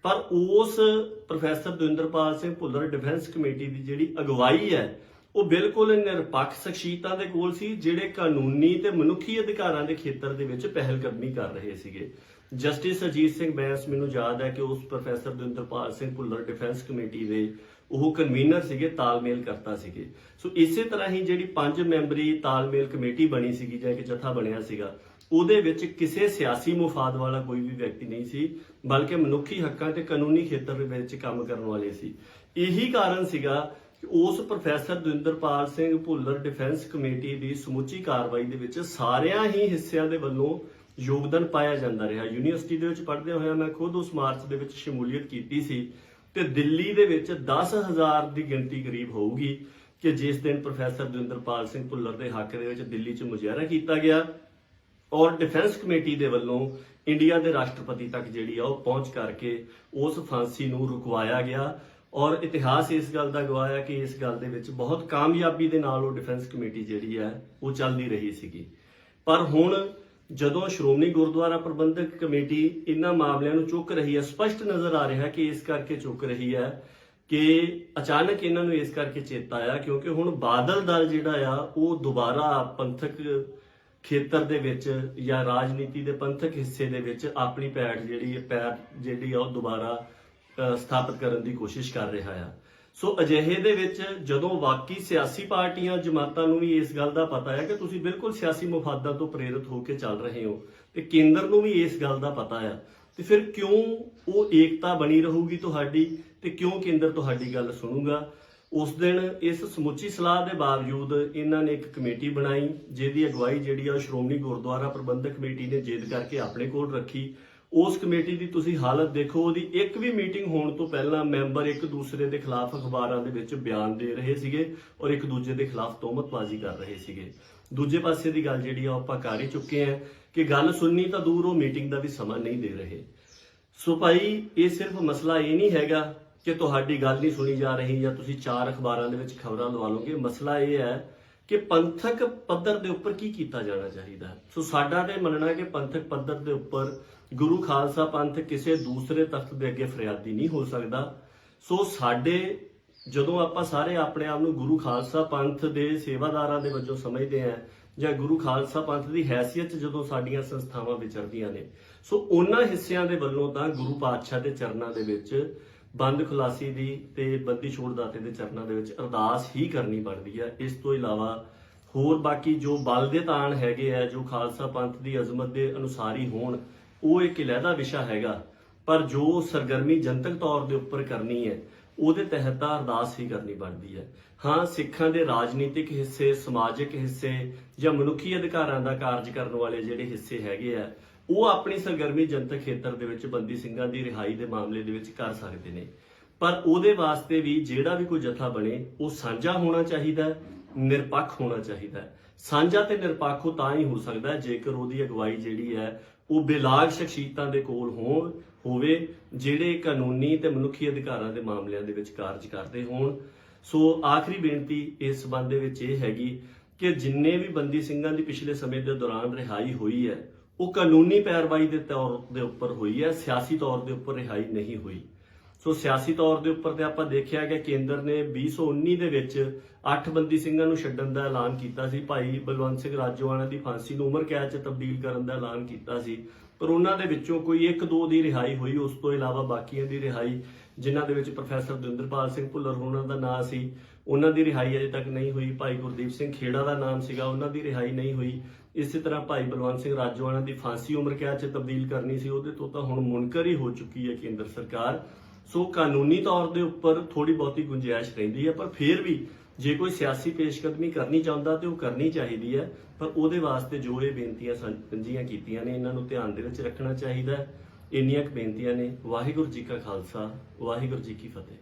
ਪਰ ਉਸ professor Davinderpal Singh Bhullar defence committee ਦੀ ਜਿਹੜੀ ਅਗਵਾਈ ਹੈ, ਉਹ ਬਿਲਕੁਲ ਨਿਰਪੱਖ ਸ਼ਖਸੀਅਤਾਂ ਦੇ ਕੋਲ ਸੀ, ਜਿਹੜੇ ਕਾਨੂੰਨੀ ਤੇ ਮਨੁੱਖੀ ਅਧਿਕਾਰਾਂ ਦੇ ਖੇਤਰ ਦੇ ਵਿੱਚ ਪਹਿਲਕਦਮੀ ਕਰ ਰਹੇ ਸੀਗੇ। ਜਸਟਿਸ ਅਜੀਤ ਸਿੰਘ ਬੈਂਸ, ਮੈਨੂੰ ਯਾਦ ਹੈ ਕਿ ਉਸ professor Davinderpal Singh Bhullar defence committee ਦੇ ਉਹ ਕਨਵੀਨਰ ਸੀਗੇ, ਤਾਲਮੇਲ ਕਰਤਾ ਸੀਗੇ। ਸੋ ਇਸੇ ਤਰ੍ਹਾਂ ਹੀ ਜਿਹੜੀ 5 ਮੈਂਬਰੀ ਤਾਲਮੇਲ ਕਮੇਟੀ ਬਣੀ ਸੀਗੀ ਜਾਂ ਇੱਕ ਜਥਾ ਬਣਿਆ ਸੀਗਾ, ਉਹਦੇ ਵਿੱਚ ਕਿਸੇ ਸਿਆਸੀ ਮੁਫਾਦ ਵਾਲਾ ਕੋਈ ਵੀ ਵਿਅਕਤੀ ਨਹੀਂ ਸੀ, ਬਲਕਿ ਮਨੁੱਖੀ ਹੱਕਾਂ ਤੇ ਕਾਨੂੰਨੀ ਖੇਤਰ ਦੇ ਵਿੱਚ ਕੰਮ ਕਰਨ ਵਾਲੇ ਸੀ। ਇਹੀ ਕਾਰਨ ਸੀਗਾ ਕਿ ਉਸ professor Davinderpal Singh Bhullar defence committee ਦੀ ਸਮੁੱਚੀ ਕਾਰਵਾਈ ਦੇ ਵਿੱਚ ਸਾਰਿਆਂ ਹੀ ਹਿੱਸਿਆਂ ਦੇ ਵੱਲੋਂ ਯੋਗਦਾਨ ਪਾਇਆ ਜਾਂਦਾ ਰਿਹਾ। ਯੂਨੀਵਰਸਿਟੀ ਦੇ ਵਿੱਚ ਪੜ੍ਹਦੇ ਹੋਇਆ ਮੈਂ ਖੁਦ ਉਸ ਮਾਰਚ ਦੇ ਵਿੱਚ ਸ਼ਮੂਲੀਅਤ ਕੀਤੀ ਸੀ, ਤੇ ਦਿੱਲੀ ਦੇ ਵਿੱਚ 10,000 ਦੀ ਗਿਣਤੀ ਕਰੀਬ ਹੋਊਗੀ ਕਿ ਜਿਸ ਦਿਨ ਪ੍ਰੋਫੈਸਰ ਦਵਿੰਦਰਪਾਲ ਸਿੰਘ ਭੁੱਲਰ ਦੇ ਹੱਕ ਦੇ ਵਿੱਚ ਦਿੱਲੀ 'ਚ ਮੁਜ਼ਾਹਰਾ ਕੀਤਾ ਗਿਆ, ਔਰ ਡਿਫੈਂਸ ਕਮੇਟੀ ਦੇ ਵੱਲੋਂ ਇੰਡੀਆ ਦੇ ਰਾਸ਼ਟਰਪਤੀ ਤੱਕ ਜਿਹੜੀ ਆ ਉਹ ਪਹੁੰਚ ਕਰਕੇ ਉਸ ਫਾਂਸੀ ਨੂੰ ਰੁਕਵਾਇਆ ਗਿਆ। ਔਰ ਇਤਿਹਾਸ ਇਸ ਗੱਲ ਦਾ ਗਵਾਹ ਹੈ ਕਿ ਇਸ ਗੱਲ ਦੇ ਵਿੱਚ ਬਹੁਤ ਕਾਮਯਾਬੀ ਦੇ ਨਾਲ ਉਹ ਡਿਫੈਂਸ ਕਮੇਟੀ ਜਿਹੜੀ ਹੈ ਉਹ ਚੱਲਦੀ ਰਹੀ ਸੀਗੀ। ਪਰ ਹੁਣ ਜਦੋਂ ਸ਼੍ਰੋਮਣੀ ਗੁਰਦੁਆਰਾ ਪ੍ਰਬੰਧਕ ਕਮੇਟੀ ਇਹਨਾਂ ਮਾਮਲਿਆਂ ਨੂੰ ਚੁੱਕ ਰਹੀ ਹੈ, ਸਪਸ਼ਟ ਨਜ਼ਰ ਆ ਰਿਹਾ ਕਿ ਇਸ ਕਰਕੇ ਚੁੱਕ ਰਹੀ ਹੈ ਕਿ ਅਚਾਨਕ ਇਹਨਾਂ ਨੂੰ ਇਸ ਕਰਕੇ ਚੇਤਾ ਆਇਆ ਕਿਉਂਕਿ ਹੁਣ ਬਾਦਲ ਦਲ ਜਿਹੜਾ ਆ ਉਹ ਦੁਬਾਰਾ ਪੰਥਕ ਖੇਤਰ ਦੇ ਵਿੱਚ ਜਾਂ ਰਾਜਨੀਤੀ ਦੇ ਪੰਥਕ ਹਿੱਸੇ ਦੇ ਵਿੱਚ ਆਪਣੀ ਪੈਰ ਜਿਹੜੀ ਆ ਉਹ ਦੁਬਾਰਾ ਸਥਾਪਿਤ ਕਰਨ ਦੀ ਕੋਸ਼ਿਸ਼ ਕਰ ਰਿਹਾ ਆ। ਸੋ ਅਜਿਹੇ ਦੇ ਵਿੱਚ ਜਦੋਂ ਵਾਕਈ ਸਿਆਸੀ ਪਾਰਟੀਆਂ, ਜਮਾਤਾਂ ਨੂੰ ਵੀ ਇਸ ਗੱਲ ਦਾ ਪਤਾ ਹੈ ਕਿ ਤੁਸੀਂ ਬਿਲਕੁਲ ਸਿਆਸੀ ਮੁਫਾਦਾਂ ਤੋਂ ਪ੍ਰੇਰਿਤ ਹੋ ਕੇ ਚੱਲ ਰਹੇ ਹੋ, ਤੇ ਕੇਂਦਰ ਨੂੰ ਵੀ ਇਸ ਗੱਲ ਦਾ ਪਤਾ ਆ, ਤੇ ਫਿਰ ਕਿਉਂ ਉਹ ਏਕਤਾ ਬਣੀ ਰਹੂਗੀ ਤੁਹਾਡੀ, ਤੇ ਕਿਉਂ ਕੇਂਦਰ ਤੁਹਾਡੀ ਗੱਲ ਸੁਣੂਗਾ। ਉਸ ਦਿਨ ਇਸ ਸਮੁੱਚੀ ਸਲਾਹ ਦੇ ਬਾਵਜੂਦ ਇਹਨਾਂ ਨੇ ਇੱਕ ਕਮੇਟੀ ਬਣਾਈ, ਜਿਹਦੀ ਅਗਵਾਈ ਜਿਹੜੀ ਆ ਸ਼੍ਰੋਮਣੀ ਗੁਰਦੁਆਰਾ ਪ੍ਰਬੰਧਕ ਕਮੇਟੀ ਨੇ ਜਿੱਦ ਕਰਕੇ ਆਪਣੇ ਕੋਲ ਰੱਖੀ। ਉਸ ਕਮੇਟੀ ਦੀ ਤੁਸੀਂ ਹਾਲਤ ਦੇਖੋ, ਉਹਦੀ ਇੱਕ ਵੀ ਮੀਟਿੰਗ ਹੋਣ ਤੋਂ ਪਹਿਲਾਂ ਮੈਂਬਰ ਇੱਕ ਦੂਸਰੇ ਦੇ ਖਿਲਾਫ ਅਖਬਾਰਾਂ ਦੇ ਵਿੱਚ ਬਿਆਨ ਦੇ ਰਹੇ ਸੀਗੇ ਔਰ ਇੱਕ ਦੂਜੇ ਦੇ ਖਿਲਾਫ ਤੋਹਮਤਬਾਜ਼ੀ ਕਰ ਰਹੇ ਸੀਗੇ। ਦੂਜੇ ਪਾਸੇ ਦੀ ਗੱਲ ਜਿਹੜੀ ਆ ਆਪਾਂ ਕਰ ਹੀ ਚੁੱਕੇ ਆ ਕਿ ਗੱਲ ਸੁਣਨੀ ਤਾਂ ਦੂਰ, ਉਹ ਮੀਟਿੰਗ ਦਾ ਵੀ ਸਮਾਂ ਨਹੀਂ ਦੇ ਰਹੇ। ਸੋ ਭਾਈ, ਇਹ ਸਿਰਫ ਮਸਲਾ ਇਹ ਨਹੀਂ ਹੈਗਾ ਕਿ ਤੁਹਾਡੀ ਗੱਲ ਨਹੀਂ ਸੁਣੀ ਜਾ ਰਹੀ ਜਾਂ ਤੁਸੀਂ 4 ਅਖਬਾਰਾਂ ਦੇ ਵਿੱਚ ਖਬਰਾਂ ਲਵਾ ਲਓਗੇ। ਮਸਲਾ ਇਹ ਹੈ ਕਿ ਪੰਥਕ ਪੱਧਰ ਦੇ ਉੱਪਰ ਕੀ ਕੀਤਾ ਜਾਣਾ ਚਾਹੀਦਾ। ਸੋ ਸਾਡਾ ਤੇ ਮੰਨਣਾ ਹੈ ਕਿ ਪੰਥਕ ਪੱਧਰ ਦੇ ਉੱਪਰ ਗੁਰੂ ਖਾਲਸਾ ਪੰਥ ਕਿਸੇ ਦੂਸਰੇ ਤਖਤ ਦੇ ਅੱਗੇ ਫਰਿਆਦੀ ਨਹੀਂ ਹੋ ਸਕਦਾ। ਸੋ ਸਾਡੇ ਜਦੋਂ ਆਪਾਂ ਸਾਰੇ ਆਪਣੇ ਆਪ ਨੂੰ ਗੁਰੂ ਖਾਲਸਾ ਪੰਥ ਦੇ ਸੇਵਾਦਾਰਾਂ ਦੇ ਵਜੋਂ ਸਮਝਦੇ ਹਾਂ ਜਾਂ ਗੁਰੂ ਖਾਲਸਾ ਪੰਥ ਦੀ ਹੈਸੀਅਤ ਜਦੋਂ ਸਾਡੀਆਂ ਸੰਸਥਾਵਾਂ ਵਿਚਰਦੀਆਂ ਨੇ, ਸੋ ਉਹਨਾਂ ਹਿੱਸਿਆਂ ਦੇ ਵੱਲੋਂ ਤਾਂ ਗੁਰੂ ਪਾਤਸ਼ਾਹ ਦੇ ਚਰਨਾਂ ਦੇ ਵਿੱਚ ਬੰਦ ਖੁਲਾਸੀ ਦੀ ਤੇ ਬੰਦੀ ਛੋੜ ਦਾਤੇ ਦੇ ਚਰਨਾਂ ਦੇ ਵਿੱਚ ਅਰਦਾਸ ਹੀ ਕਰਨੀ ਬਣਦੀ ਹੈ। ਇਸ ਤੋਂ ਇਲਾਵਾ ਹੋਰ ਬਾਕੀ ਜੋ ਬਲ ਦੇ ਤਾਣ ਹੈਗੇ ਆ, ਜੋ ਖਾਲਸਾ ਪੰਥ ਦੀ ਅਜ਼ਮਤ ਦੇ ਅਨੁਸਾਰੀ ਹੋਣ, ਉਹ ਇੱਕ ਅਲੱਗਾ ਵਿਸ਼ਾ ਹੈਗਾ। ਪਰ ਜੋ ਸਰਗਰਮੀ ਜਨਤਕ ਤੌਰ ਦੇ ਉੱਪਰ ਕਰਨੀ ਹੈ, ਉਹਦੇ ਤਹਿਤ ਤਾਂ ਅਰਦਾਸ ਹੀ ਕਰਨੀ ਬਣਦੀ ਹੈ। ਹਾਂ, ਸਿੱਖਾਂ ਦੇ ਰਾਜਨੀਤਿਕ ਹਿੱਸੇ, ਸਮਾਜਿਕ ਹਿੱਸੇ ਜਾਂ ਮਨੁੱਖੀ ਅਧਿਕਾਰਾਂ ਦਾ ਕਾਰਜ ਕਰਨ ਵਾਲੇ ਜਿਹੜੇ ਹਿੱਸੇ ਹੈਗੇ ਆ, ਉਹ ਆਪਣੀ ਸਰਗਰਮੀ ਜਨਤਕ ਖੇਤਰ ਦੇ ਵਿੱਚ ਬੰਦੀ ਸਿੰਘਾਂ ਦੀ ਰਿਹਾਈ ਦੇ ਮਾਮਲੇ ਦੇ ਵਿੱਚ ਕਰ ਸਕਦੇ ਨੇ। ਪਰ ਉਹਦੇ ਵਾਸਤੇ ਵੀ ਜਿਹੜਾ ਵੀ ਕੋਈ ਜਥਾ ਬਣੇ, ਉਹ ਸਾਂਝਾ ਹੋਣਾ ਚਾਹੀਦਾ, ਨਿਰਪੱਖ ਹੋਣਾ ਚਾਹੀਦਾ। ਸਾਂਝਾ ਤੇ ਨਿਰਪੱਖ ਉਹ ਤਾਂ ਹੀ ਹੋ ਸਕਦਾ ਜੇਕਰ ਉਹਦੀ ਅਗਵਾਈ ਜਿਹੜੀ ਹੈ ਉਹ ਬੇਲਾਗ ਸ਼ਖਸੀਅਤਾਂ ਦੇ ਕੋਲ ਹੋਵੇ, ਜਿਹੜੇ ਕਾਨੂੰਨੀ ਤੇ ਮਨੁੱਖੀ ਅਧਿਕਾਰਾਂ ਦੇ ਮਾਮਲਿਆਂ ਦੇ ਵਿੱਚ ਕਾਰਜ ਕਰਦੇ ਹੋਣ। ਸੋ ਆਖਰੀ ਬੇਨਤੀ ਇਸ ਸੰਬੰਧ ਦੇ ਵਿੱਚ ਇਹ ਹੈਗੀ ਕਿ ਜਿੰਨੇ ਵੀ ਬੰਦੀ ਸਿੰਘਾਂ ਦੀ ਪਿਛਲੇ ਸਮੇਂ ਦੇ ਦੌਰਾਨ ਰਿਹਾਈ ਹੋਈ ਹੈ, ਉਹ ਕਾਨੂੰਨੀ ਪੈਰਵਾਈ ਦੇ ਤੌਰ ਦੇ ਉੱਪਰ ਹੋਈ ਹੈ, ਸਿਆਸੀ ਤੌਰ ਦੇ ਉੱਪਰ ਰਿਹਾਈ ਨਹੀਂ ਹੋਈ। ਸੋ ਸਿਆਸੀ ਤੌਰ ਦੇ ਉੱਪਰ ਤੇ ਆਪਾਂ ਦੇਖਿਆ ਕਿ ਕੇਂਦਰ ਨੇ 2019 ਦੇ ਵਿੱਚ 8 ਬੰਦੀ ਸਿੰਘਾਂ ਨੂੰ ਛੱਡਣ ਦਾ ਐਲਾਨ ਕੀਤਾ ਸੀ। ਭਾਈ ਬਲਵੰਤ ਸਿੰਘ ਰਾਜੋਆਣਾ ਦੀ ਫਾਂਸੀ ਨੂੰ ਉਮਰ ਕੈਦ 'ਚ ਤਬਦੀਲ ਕਰਨ ਦਾ ਐਲਾਨ ਕੀਤਾ ਸੀ, ਪਰ ਉਹਨਾਂ ਦੇ ਵਿੱਚੋਂ ਕੋਈ 1-2 ਦੀ ਰਿਹਾਈ ਹੋਈ। ਉਸ ਤੋਂ ਇਲਾਵਾ ਬਾਕੀਆਂ ਦੀ ਰਿਹਾਈ, ਜਿਨ੍ਹਾਂ ਦੇ ਵਿੱਚ ਪ੍ਰੋਫੈਸਰ ਦਵਿੰਦਰਪਾਲ ਸਿੰਘ ਭੁੱਲਰ ਉਹਨਾਂ ਦਾ ਨਾਂ ਸੀ, ਉਹਨਾਂ ਦੀ ਰਿਹਾਈ ਅਜੇ ਤੱਕ ਨਹੀਂ ਹੋਈ। ਭਾਈ ਗੁਰਦੀਪ ਸਿੰਘ ਖੇੜਾ ਦਾ ਨਾਮ ਸੀਗਾ, ਉਹਨਾਂ ਦੀ ਰਿਹਾਈ ਨਹੀਂ ਹੋਈ। ਇਸੇ ਤਰ੍ਹਾਂ ਭਾਈ ਬਲਵੰਤ ਸਿੰਘ ਰਾਜੋਆਣਾ ਦੀ ਫਾਂਸੀ ਉਮਰ ਕੈਦ 'ਚ ਤਬਦੀਲ ਕਰਨੀ ਸੀ, ਉਹਦੇ ਤੋਂ ਤਾਂ ਹੁਣ ਮੁਨਕਰ ਹੀ ਹੋ ਚੁੱਕੀ ਹੈ ਕੇਂਦਰ ਸਰਕਾਰ। ਸੋ ਕਾਨੂੰਨੀ ਤੌਰ ਦੇ ਉੱਪਰ ਥੋੜੀ ਬਹੁਤੀ ਗੁੰਜਾਇਸ਼ ਰਹਿੰਦੀ ਹੈ, ਪਰ ਫਿਰ ਵੀ ਜੇ ਕੋਈ ਸਿਆਸੀ ਪੇਸ਼ਕਦਮੀ ਕਰਨੀ ਚਾਹੁੰਦਾ ਤੇ ਉਹ ਕਰਨੀ ਚਾਹੀਦੀ ਹੈ। ਪਰ ਉਹਦੇ ਵਾਸਤੇ ਜੋ ਇਹ ਬੇਨਤੀਆਂ ਸਾਂਝੀਆਂ ਕੀਤੀਆਂ ਨੇ, ਇਹਨਾਂ ਨੂੰ ਧਿਆਨ ਦੇ ਵਿੱਚ ਰੱਖਣਾ ਚਾਹੀਦਾ ਹੈ। ਇੰਨੀਆਂ ਕੁ ਬੇਨਤੀਆਂ ਨੇ। ਵਾਹਿਗੁਰੂ ਜੀ ਕਾ ਖਾਲਸਾ, ਵਾਹਿਗੁਰੂ ਜੀ ਕੀ ਫਤਿਹ।